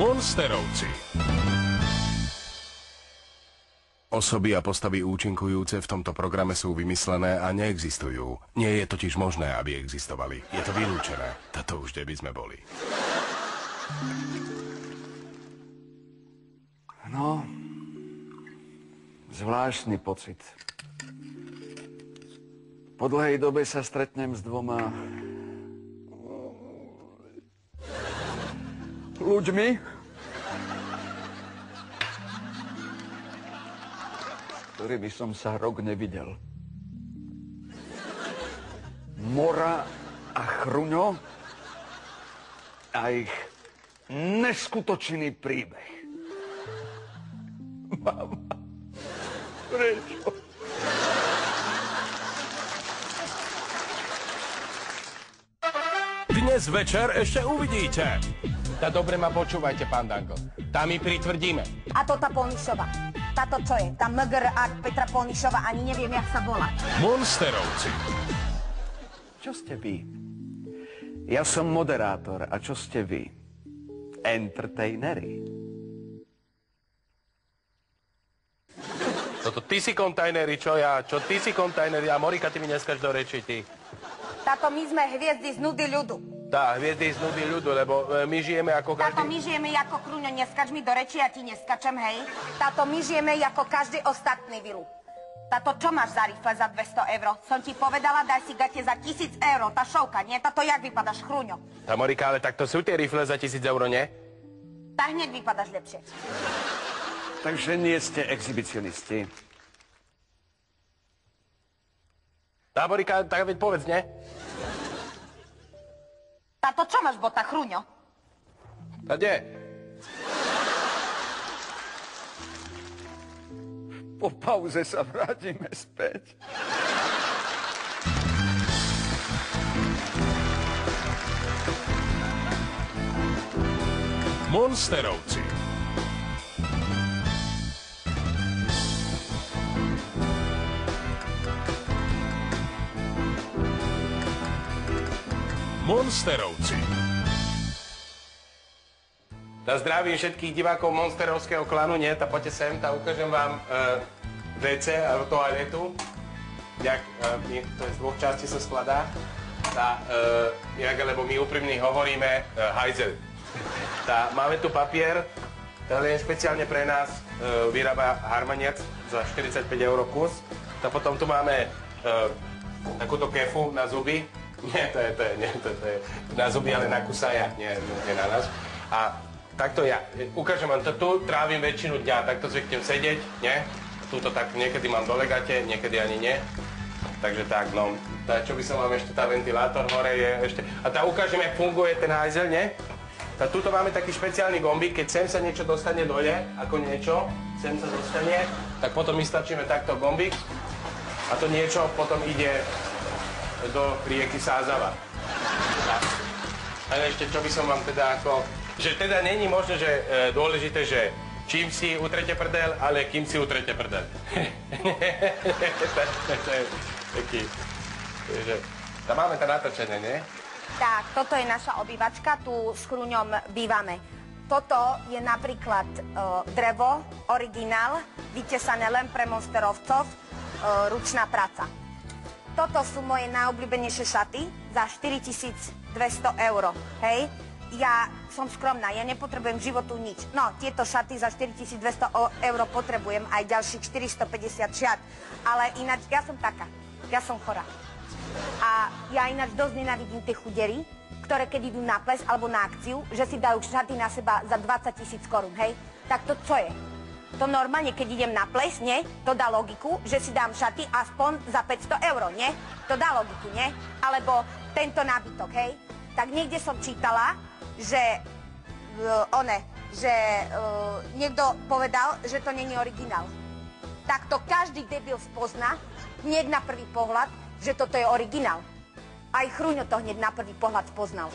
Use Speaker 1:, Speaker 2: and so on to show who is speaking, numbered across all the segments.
Speaker 1: Monsterovci.
Speaker 2: Osoby a postavy účinkujúce v tomto programe sú vymyslené a neexistujú. Nie je totiž možné, aby existovali. Je to vylúčené. Toto už kde by sme boli.
Speaker 3: No, zvláštny pocit. Po dlhej dobe sa stretnem s dvoma ľuďmi, ktorými som sa rok nevidel. Mora a Chruňo a ich neskutočný príbeh. Mama, prečo?
Speaker 1: Dnes večer ešte uvidíte.
Speaker 4: Tá dobre ma počúvajte, pán Danko. Tá my pritvrdíme.
Speaker 5: A to tá Polnišova. Táto čo je? Tá MGR a Petra Polnišova, ani neviem, jak sa volá.
Speaker 1: Monsterovci.
Speaker 3: Čo ste vy? Ja som moderátor. A čo ste vy? Entertainery.
Speaker 4: Toto ty si kontajnery, čo ja? Čo ty si kontajnery? A Morika, ty mi neskač do reči, ty.
Speaker 5: Táto my sme hviezdy z nudy ľudu.
Speaker 4: Tá, hviezdy z nudy ľudu, lebo my žijeme ako každý...
Speaker 5: Táto my žijeme ako Chruňo, neskač mi do reči, ja ti neskačem, hej. Táto my žijeme ako každý ostatný vilu. Táto čo máš za rifle za 200 eur? Som ti povedala, daj si gate za 1000 eur, tá šovka, nie? Táto jak vypadáš, Chruňo?
Speaker 4: Tá Morika, ale takto sú tie rifle za 1000 eur, nie?
Speaker 5: Tá hneď vypadáš lepšie.
Speaker 3: Takže nie ste exhibicionisti.
Speaker 4: Tá Morika, tak veď povedz, nie?
Speaker 5: Táto čo máš, bota, Chruňo?
Speaker 4: A kde?
Speaker 3: Po pauze sa vrátime späť.
Speaker 1: Monsterovci. Monsterovci.
Speaker 4: Tá zdravím všetkých divákov monsterovského klanu, nie? Tá poďte sem, tá ukážem vám WC alebo toaletu. To je z dvoch častí sa skladá. Tá, lebo my úprimne hovoríme hajzel. Tá, máme tu papier, tá len špeciálne pre nás vyrába Harmaniac za 45 € kus. Tá potom tu máme takúto kefu na zuby. Nie, to je na zuby, ale na kusaja, nie na nás. A takto ja ukážem vám to tu, trávim väčšinu dňa, takto zvyknem sedieť, nie? Tuto tak niekedy mám dole gate, niekedy ani nie. Takže tak, no. Tá, čo by som vám ešte, tá ventilátor hore je ešte. A tá ukážem, jak funguje ten hajzel, nie? Tá, tuto máme taký špeciálny gombík, keď sem sa niečo dostane dole, ako niečo, sem sa dostane, tak potom my stačíme takto gombík a to niečo potom ide do rieky Sázava. Ale ešte, čo by som vám teda ako... Že teda není možné, že dôležité, že čím si utrete prdel, ale kým si utrete prdel. To je taký... Tam máme to natočené, nie?
Speaker 5: Tak, toto je naša obývačka, tu s Chruňom bývame. Toto je napríklad drevo, originál, vytesané len pre monsterovcov, ručná práca. Toto sú moje najobľúbenejšie šaty za 4200 €, hej? Ja som skromná, ja nepotrebujem v životu nič. No, tieto šaty za 4200 € potrebujem, aj ďalších 450 šiat. Ale ináč, ja som taká, ja som chorá. A ja ináč dosť nenávidím tie chudery, ktoré keď idú na ples alebo na akciu, že si dajú šaty na seba za 20 000 korún, hej? Tak to čo je? To normálne, keď idem na ples, nie? To dá logiku, že si dám šaty aspoň za 500 €, nie? To dá logiku, nie? Alebo tento nábytok, hej? Tak niekde som čítala, že niekto povedal, že to není originál. Tak to každý debil spozná hneď na prvý pohľad, že toto je originál. Aj Chruňo to hneď na prvý pohľad spoznal.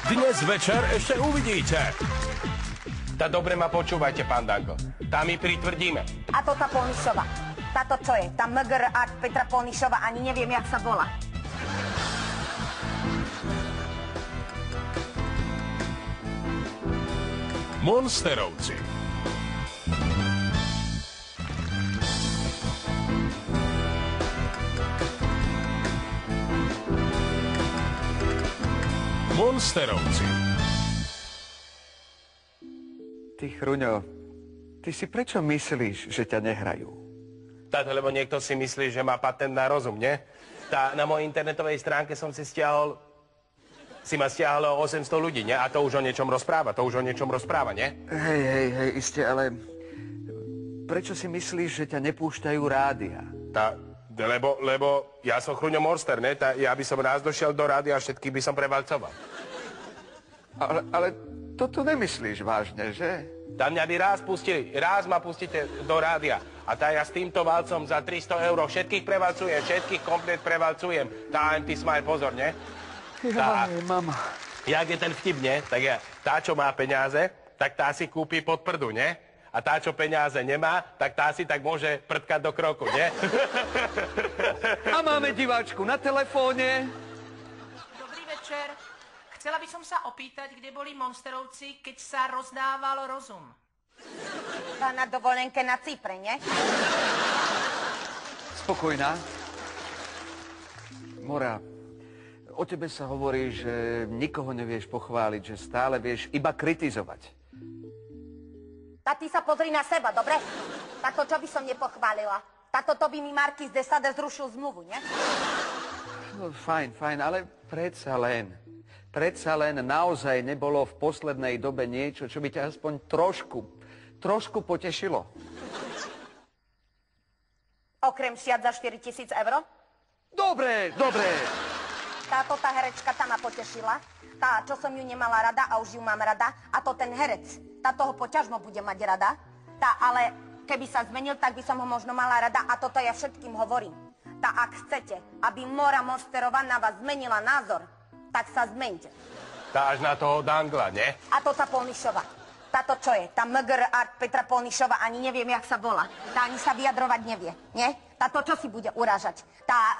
Speaker 1: Dnes večer ešte uvidíte.
Speaker 4: Tá dobre ma počúvajte, pán Danko. Tá my pritvrdíme.
Speaker 5: A to tá Polnišova. Táto čo je? Tá MGR a Petra Polnišova, ani neviem, jak sa volá.
Speaker 1: Monsterovci. Monsterovci.
Speaker 3: Ty, Chruňo, ty si prečo myslíš, že ťa nehrajú?
Speaker 4: Táto, lebo niekto si myslí, že má patent na rozum, nie? Na mojej internetovej stránke som si ma stiahlo 800 ľudí, nie? A to už o niečom rozpráva, nie?
Speaker 3: Hej, iste, ale prečo si myslíš, že ťa nepúšťajú rádia?
Speaker 4: Lebo ja som Chruňo Monster, ne? Ja by som raz došiel do rádia a všetkých by som prevalcoval.
Speaker 3: Ale toto nemyslíš vážne, že?
Speaker 4: Mňa by raz ma pustíte do rádia. A ja s týmto valcom za 300 eur všetkých prevalcujem, všetkých komplet prevalcujem. Ty smaj, pozor, ne?
Speaker 3: Mama.
Speaker 4: Jak je ten vtip, ne? Tá, čo má peniaze, tak tá si kúpi pod prdu, ne? A tá, čo peniaze nemá, tak tá si tak môže prdkať do kroku, ne?
Speaker 3: A máme diváčku na telefóne.
Speaker 6: Dobrý večer. Chcela by som sa opýtať, kde boli Monsterovci, keď sa rozdával rozum.
Speaker 5: Na dovolenke na Cypre, nie?
Speaker 3: Spokojná. Mora, o tebe sa hovorí, že nikoho nevieš pochváliť, že stále vieš iba kritizovať.
Speaker 5: Ty sa pozri na seba, dobre? Táto čo by som nepochválila? To by mi Marquis de Sade zrušil zmluvu, nie?
Speaker 3: No, fajn, ale predsa len naozaj nebolo v poslednej dobe niečo, čo by ťa aspoň trošku potešilo.
Speaker 5: Okrem šiat za 4000 eur?
Speaker 3: Dobre.
Speaker 5: Tá herečka ma potešila. Tá, čo som ju nemala rada a už ju mám rada. A to ten herec. Toho poťažmo bude mať rada. Ale keby sa zmenil, tak by som ho možno mala rada. A toto ja všetkým hovorím. Ak chcete, aby Mora Monsterová na vás zmenila názor, tak sa zmeňte.
Speaker 4: Až na toho Dangla, ne?
Speaker 5: A to tá Polnišová. Táto čo je? Tá MGR Art Petra Polnišová, ani neviem, jak sa volá. Ani sa vyjadrovať nevie, nie? Táto čo si bude uražať?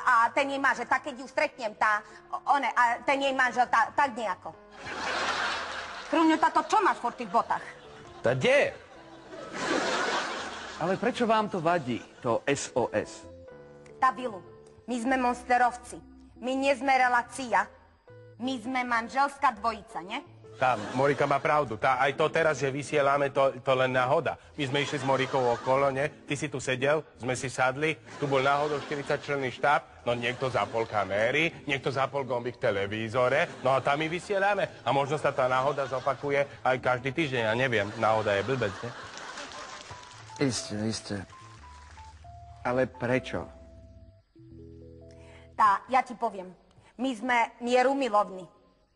Speaker 5: A ten jej manžel, keď ju stretnem, a ten jej manžel, tak nejako. Chruňo, táto čo máš v tých botách?
Speaker 4: Kde?
Speaker 3: Ale prečo vám to vadí, to SOS?
Speaker 5: Vilu, my sme monsterovci. My nie sme relácia. My sme manželská dvojica, nie?
Speaker 4: Morika má pravdu. Aj to teraz, že vysielame, to len náhoda. My sme išli s Morikou okolo, ne? Ty si tu sedel, sme si sadli, tu bol náhodou 40-členný štáb, no niekto zapol kamery, niekto zapol gombík v televízore, no a tam my vysielame. A možno sa tá náhoda zopakuje aj každý týždeň, ja neviem, náhoda je blbec, ne?
Speaker 3: Isté. Ale prečo?
Speaker 5: Ja ti poviem. My sme mierumilovní.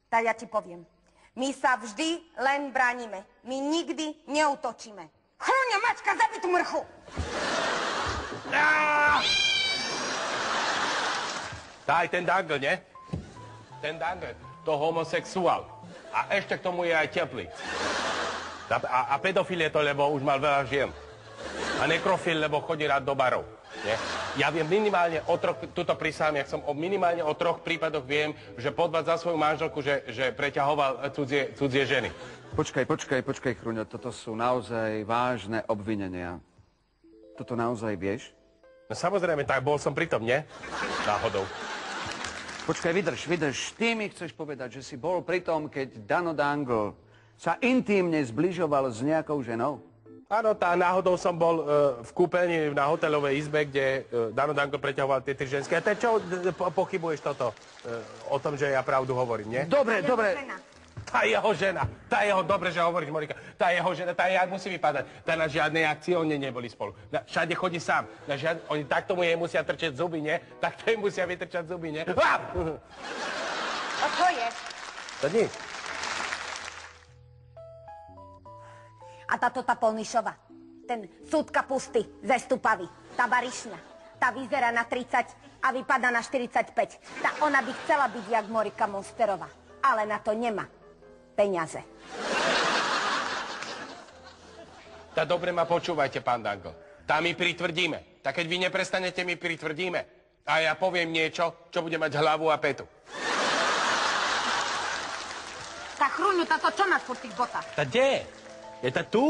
Speaker 5: Ja ti poviem. My sa vždy len bránime. My nikdy neútočíme. Chruňo, mačka, zabij tú mrchu!
Speaker 4: Aj ten Dangle, ne? Ten Dangle, to homosexuál. A ešte k tomu je aj teplý. A pedofil je to, lebo už mal veľa žien. A nekrofil, lebo chodí rád do barov. Nie? Ja viem minimálne tuto prisám, jak som minimálne o 3 prípadoch viem, že podvádzal svoju manželku, že preťahoval cudzie ženy.
Speaker 3: Počkaj, Chruňo, toto sú naozaj vážne obvinenia. Toto naozaj vieš?
Speaker 4: No samozrejme, tak bol som pri tom, nie? Náhodou.
Speaker 3: Počkaj, vydrž. Ty mi chceš povedať, že si bol pri tom, keď Dano Dangle sa intímne zbližoval s nejakou ženou?
Speaker 4: Áno, náhodou som bol v kúpeľni na hotelovej izbe, kde Dano Dangle preťahoval tie 3 ženské. A čo pochybuješ toto? O tom, že ja pravdu hovorím, nie?
Speaker 3: Dobre.
Speaker 4: Tá jeho žena, dobre, že hovoríš, Morika, tá jeho žena, jak musí vypadať. Na žiadnej akcii oni neboli spolu. Všade chodí sám. Oni tak tomu jej musia trčať zuby, nie? Tak to jej musia vytrčať zuby, nie?
Speaker 5: A čo je?
Speaker 4: To nič.
Speaker 5: A tá Polnišová, ten súdka pusty ze Stupavy, tá Barišňa, tá vyzerá na 30 a vypadá na 45. Ona by chcela byť jak Morika Monsterová, ale na to nemá peniaze.
Speaker 4: Dobre ma počúvajte, pán Dangle. My pritvrdíme. Keď vy neprestanete, my pritvrdíme. A ja poviem niečo, čo bude mať hlavu a petu.
Speaker 5: Chruňu, čo máš v tých botách?
Speaker 4: Kde? Je to tu?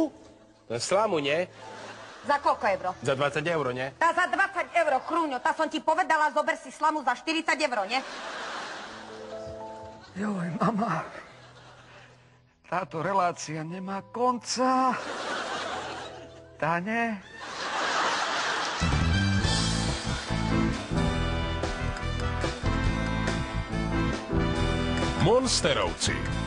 Speaker 4: No slamu, nie?
Speaker 5: Za koľko euro?
Speaker 4: Za 20 eur, nie?
Speaker 5: Tá za 20 eur, chrúňo, tá som ti povedala, zober si slamu za 40 eur, nie?
Speaker 3: Joj, mama. Táto relácia nemá konca. Tane?
Speaker 1: Monsterovci.